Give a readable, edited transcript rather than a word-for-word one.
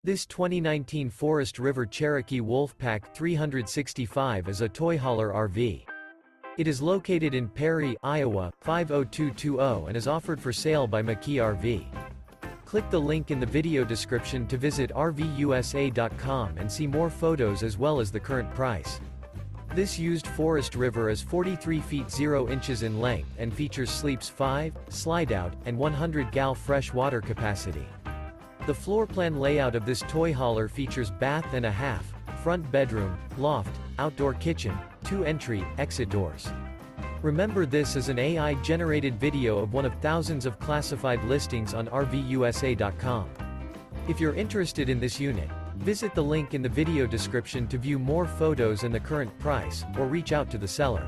This 2019 Forest River Cherokee Wolfpack 365 is a toy hauler RV. It is located in Perry, Iowa, 50220 and is offered for sale by McKee RV. Click the link in the video description to visit RVUSA.com and see more photos as well as the current price. This used Forest River is 43 feet 0 inches in length and features sleeps 5, Slideout, and 100 gal fresh water capacity. The floor plan layout of this toy hauler features bath and a half, front bedroom, loft, outdoor kitchen, 2 entry, exit doors. Remember, this is an AI-generated video of one of thousands of classified listings on RVUSA.com. If you're interested in this unit, visit the link in the video description to view more photos and the current price, or reach out to the seller.